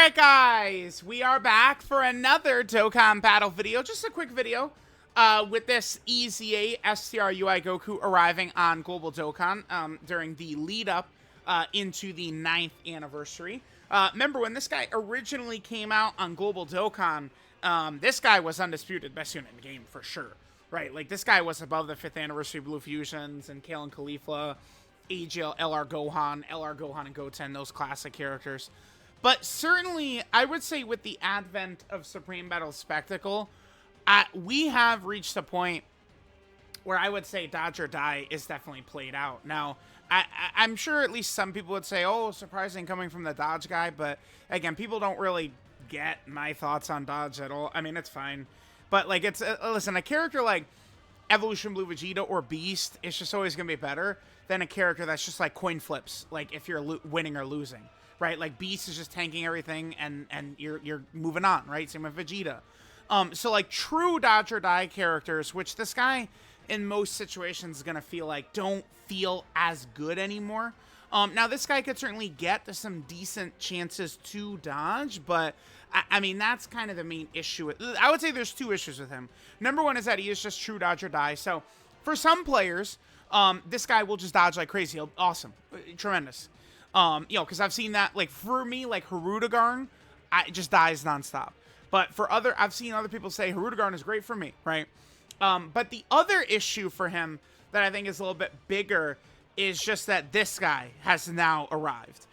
Alright guys, we are back for another Dokkan battle video. Just a quick video with this EZA STR UI Goku arriving on Global Dokkan during the lead up into the 9th anniversary. Remember when this guy originally came out on Global Dokkan, this guy was undisputed best unit in the game for sure. Right, like this guy was above the 5th anniversary Blue Fusions and Kale and Caulifla, AGL, LR Gohan and Goten, those classic characters. But certainly, I would say with the advent of Supreme Battle Spectacle, we have reached a point where I would say Dodge or Die is definitely played out. Now, I'm sure at least some people would say, oh, surprising coming from the Dodge guy. But again, people don't really get my thoughts on Dodge at all. I mean, it's fine. But like, it's, listen, a character like Evolution Blue Vegeta or Beast is just always going to be better than a character that's just like coin flips, like if you're winning or losing. Right, like Beast is just tanking everything, and you're moving on, right? Same with Vegeta. So like true Dodge or Die characters, which this guy in most situations is gonna feel like don't feel as good anymore. Now this guy could certainly get to some decent chances to dodge, but I mean that's kind of the main issue. I would say there's two issues with him. Number one is that he is just true Dodge or Die. So for some players, this guy will just dodge like crazy. Awesome, tremendous. You know, because I've seen that, like, for me, like, Harudagarn, it just dies nonstop. But for I've seen other people say Harudagarn is great for me, right? But the other issue for him that I think is a little bit bigger is just that this guy has now arrived.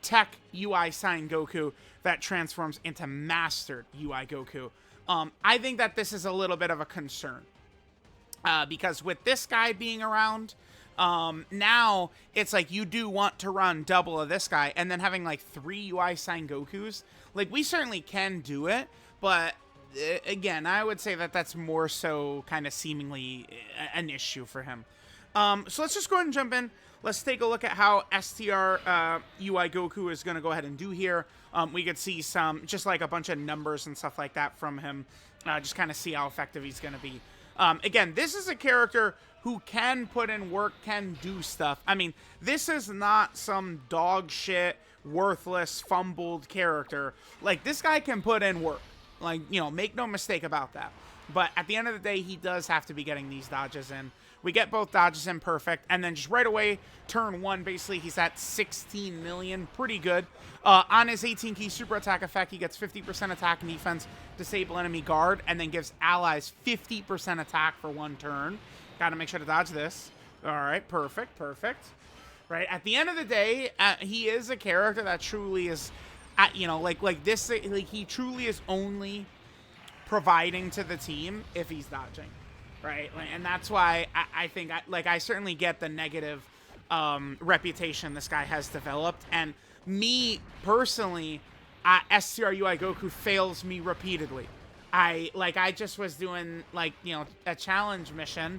Tech UI Sign Goku that transforms into Mastered UI Goku. I think that this is a little bit of a concern. Because with this guy being around, now it's like you do want to run double of this guy and then having like 3 UI Sign Gokus. Like we certainly can do it, but again, I would say that that's more so kind of seemingly an issue for him. So let's just go ahead and jump in. Let's take a look at how STR UI Goku is going to go ahead and do here. We could see some, just like a bunch of numbers and stuff like that from him. Just kind of see how effective he's going to be. Again, this is a character who can put in work, can do stuff. I mean, this is not some dog shit, worthless, fumbled character. Like, this guy can put in work. Like, you know, make no mistake about that. But at the end of the day, he does have to be getting these dodges in. We get both dodges in perfect, and then just right away, turn 1, basically, he's at 16 million. Pretty good. On his 18 key super attack effect, he gets 50% attack and defense, disable enemy guard, and then gives allies 50% attack for 1 turn. Got to make sure to dodge this. All right, perfect. Right, at the end of the day, he is a character that truly is, you know, like this, like he truly is only providing to the team if he's dodging, right? And that's why I think, I certainly get the negative reputation this guy has developed, and me personally, STR UI Goku fails me repeatedly. I just was doing, like, you know, a challenge mission,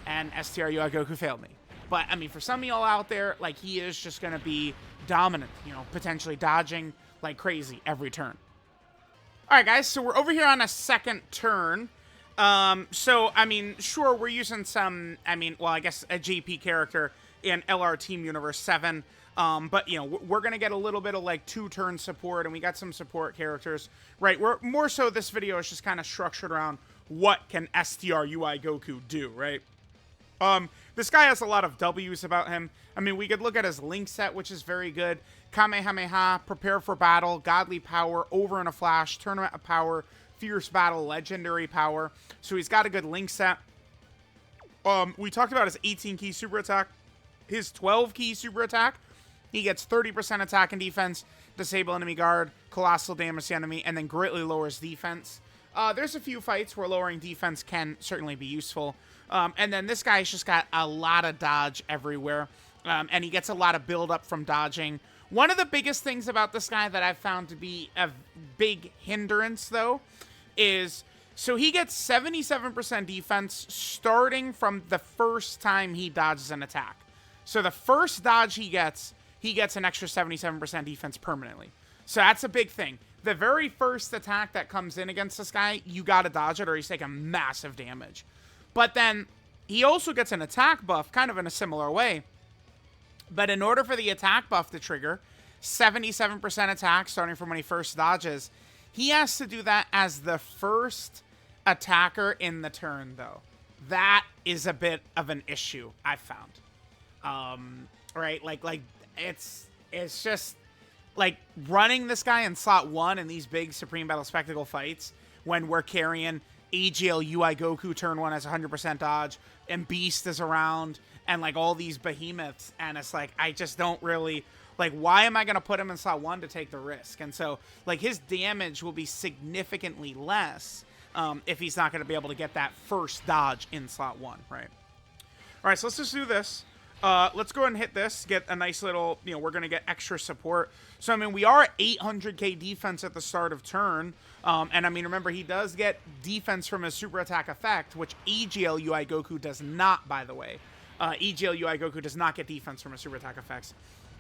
and STR UI Goku failed me. But, I mean, for some of y'all out there, like, he is just going to be dominant, you know, potentially dodging like crazy every turn. All right, guys, so we're over here on a second turn. So, I mean, sure, we're using some, I mean, well, I guess a JP character in LR Team Universe 7. But, you know, we're going to get a little bit of, like, 2-turn support, and we got some support characters, right? We're more so this video is just kind of structured around what can STR UI Goku do, right? This guy has a lot of W's about him. I mean, we could look at his link set, which is very good. Kamehameha, Prepare for Battle, Godly Power, Over in a Flash, Tournament of Power, Fierce Battle, Legendary Power. So he's got a good link set. We talked about his 18-key super attack. His 12-key super attack, he gets 30% attack and defense, disable enemy guard, colossal damage to enemy, and then greatly lowers defense. There's a few fights where lowering defense can certainly be useful. And then this guy's just got a lot of dodge everywhere. And he gets a lot of build-up from dodging. One of the biggest things about this guy that I've found to be a big hindrance, though, is... So he gets 77% defense starting from the first time he dodges an attack. So the first dodge he gets an extra 77% defense permanently. So that's a big thing. The very first attack that comes in against this guy, you gotta dodge it or he's taking massive damage. But then he also gets an attack buff, kind of in a similar way. But in order for the attack buff to trigger, 77% attack starting from when he first dodges. He has to do that as the first attacker in the turn, though. That is a bit of an issue, I've found. Right? Like it's just like running this guy in slot 1 in these big Supreme Battle Spectacle fights when we're carrying AGL UI Goku turn 1 has 100% dodge, and Beast is around, and like all these behemoths, and it's like, I just don't really, like, why am I going to put him in slot 1 to take the risk? And so, like, his damage will be significantly less if he's not going to be able to get that first dodge in slot 1, right? All right, so let's just do this. Let's go ahead and hit this, get a nice little, you know, we're going to get extra support. So, I mean, we are at 800k defense at the start of turn. And, I mean, remember, he does get defense from his super attack effect, which EGL UI Goku does not, by the way. EGL UI Goku does not get defense from his super attack effects.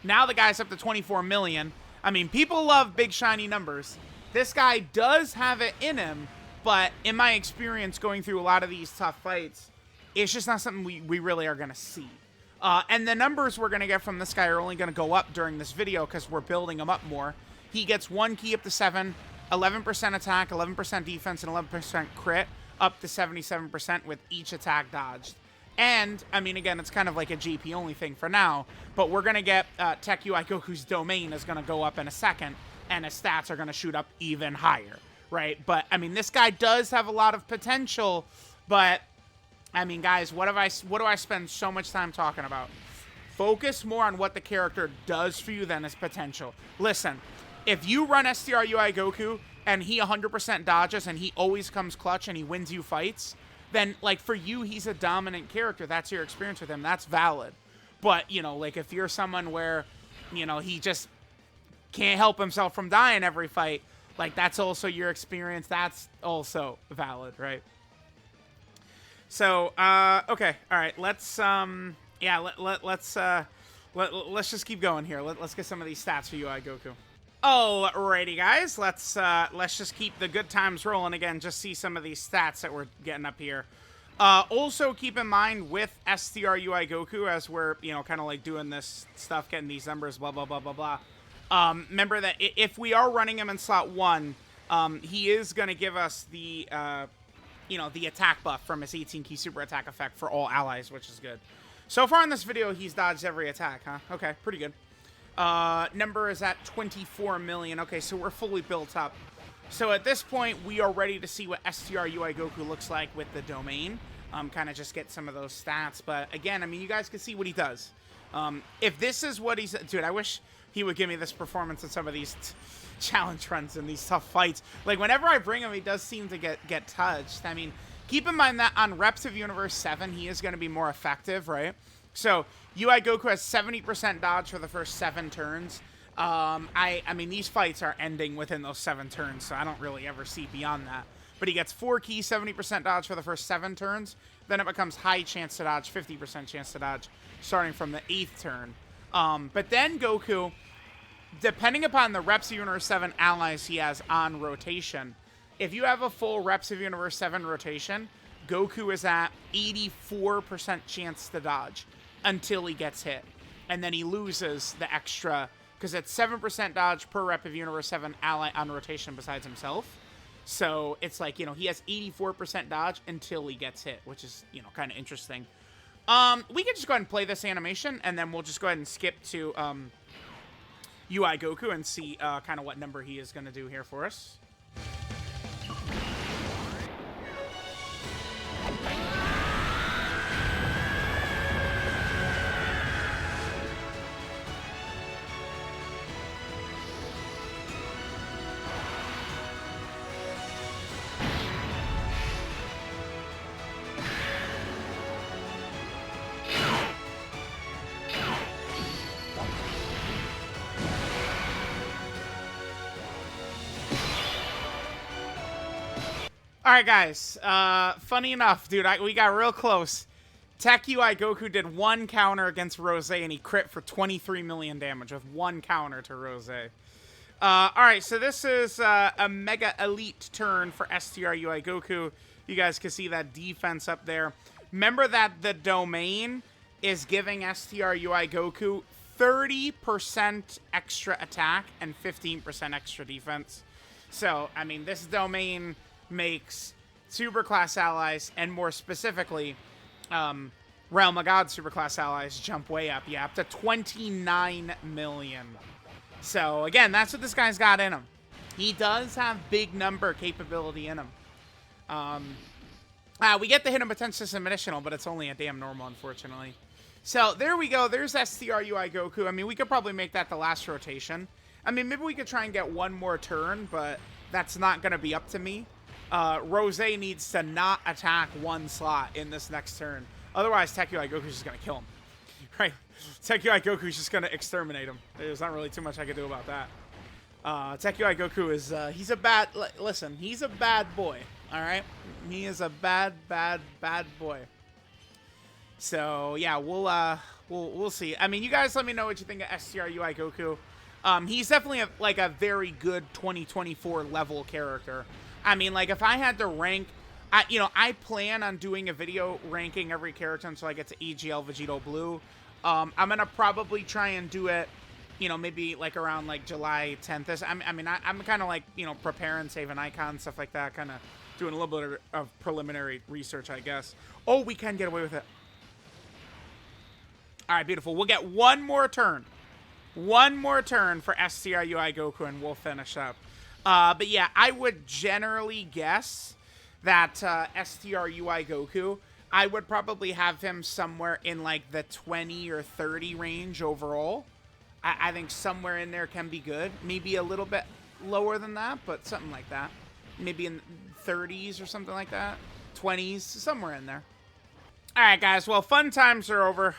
Now the guy's up to 24 million. I mean, people love big, shiny numbers. This guy does have it in him, but in my experience going through a lot of these tough fights, it's just not something we really are going to see. And the numbers we're going to get from this guy are only going to go up during this video because we're building him up more. He gets 1 ki up to 7, 11% attack, 11% defense, and 11% crit, up to 77% with each attack dodged. And, I mean, again, it's kind of like a GP only thing for now, but we're going to get Tech UI Goku's domain is going to go up in a second, and his stats are going to shoot up even higher, right? But, I mean, this guy does have a lot of potential, but, I mean, guys, what do I spend so much time talking about? Focus more on what the character does for you than his potential. Listen, if you run STR UI Goku, and he 100% dodges, and he always comes clutch, and he wins you fights, then, like, for you, he's a dominant character. That's your experience with him. That's valid. But, you know, like, if you're someone where, you know, he just can't help himself from dying every fight, like, that's also your experience. That's also valid, right? So, okay. All right. Let's, yeah, let's just keep going here. Let's get some of these stats for UI Goku. Alrighty, guys, let's just keep the good times rolling again. Just see some of these stats that we're getting up here. Also, keep in mind with STR UI Goku, as we're, you know, kind of like doing this stuff, getting these numbers, blah, blah, blah, blah, blah. Remember that if we are running him in slot 1, he is going to give us the, you know, the attack buff from his 18 key super attack effect for all allies, which is good. So far in this video, he's dodged every attack, huh? Okay, pretty good. Number is at 24 million. Okay, so we're fully built up. So at this point, we are ready to see what STR UI Goku looks like with the domain. Kind of just get some of those stats. But again, I mean, you guys can see what he does. If this is what he's... Dude, I wish he would give me this performance in some of these challenge runs and these tough fights. Like, whenever I bring him, he does seem to get touched. I mean, keep in mind that on Reps of Universe 7, he is going to be more effective, right? So, UI Goku has 70% dodge for the first 7 turns. I mean, these fights are ending within those 7 turns, so I don't really ever see beyond that. But he gets 4 ki, 70% dodge for the first 7 turns. Then it becomes high chance to dodge, 50% chance to dodge, starting from the 8th turn. But then Goku, depending upon the Reps of Universe 7 allies he has on rotation, if you have a full Reps of Universe 7 rotation, Goku is at 84% chance to dodge until he gets hit. And then he loses the extra, because it's 7% dodge per Rep of Universe 7 ally on rotation besides himself. So it's like, you know, he has 84% dodge until he gets hit, which is, you know, kind of interesting. We can just go ahead and play this animation, and then we'll just go ahead and skip to UI Goku and see kind of what number he is going to do here for us. Alright, guys. Funny enough, dude, we got real close. Tech UI Goku did 1 counter against Rose, and he crit for 23 million damage with 1 counter to Rose. Alright, so this is a Mega Elite turn for STR UI Goku. You guys can see that defense up there. Remember that the domain is giving STR UI Goku 30% extra attack and 15% extra defense. So, I mean, this domain makes superclass allies, and more specifically, Realm of God superclass allies jump way up. Yeah, up to 29 million. So, again, that's what this guy's got in him. He does have big number capability in him. We get the hidden potential system additional, but it's only a damn normal, unfortunately. So, there we go. There's STR UI Goku. I mean, we could probably make that the last rotation. I mean, maybe we could try and get one more turn, but that's not going to be up to me. Rose needs to not attack one slot in this next turn. Otherwise, Tech UI Goku's just going to kill him. Right? Tech UI Goku's just going to exterminate him. There's not really too much I can do about that. Tech UI Goku is, he's a bad, listen, he's a bad boy. All right? He is a bad boy. So, yeah, we'll see. I mean, you guys let me know what you think of STR UI Goku. He's definitely a very good 2024 level character. I mean, like, if I had to rank, I plan on doing a video ranking every character until I get to EGL Vegito Blue. I'm going to probably try and do it, maybe, like, around, like, July 10th. I'm kind of, like, preparing, saving icons, stuff like that, kind of doing a little bit of preliminary research, I guess. Oh, we can get away with it. All right, beautiful. We'll get one more turn. One more turn for STR UI Goku, and we'll finish up. But yeah, I would generally guess that STR UI Goku, I would probably have him somewhere in like the 20 or 30 range overall. I think somewhere in there can be good. Maybe a little bit lower than that, but something like that. Maybe in 30s or something like that. 20s, somewhere in there. All right, guys. Well, fun times are over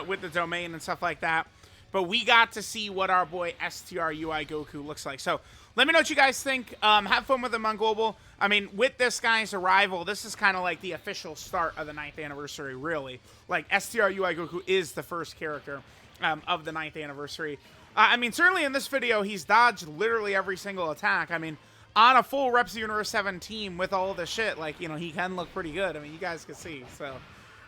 with the domain and stuff like that. But we got to see what our boy STR UI Goku looks like. So let me know what you guys think. Have fun with him on Global. I mean, with this guy's arrival, this is kind of like the official start of the 9th anniversary, really. Like, STR UI Goku is the first character of the 9th anniversary. I mean, certainly in this video, he's dodged literally every single attack. I mean, on a full Reps Universe 7 team with all this shit, like, he can look pretty good. I mean, you guys can see, so...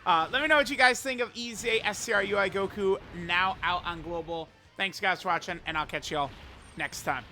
let me know what you guys think of EZA STR UI Goku, now out on Global. Thanks, guys, for watching, and I'll catch y'all next time.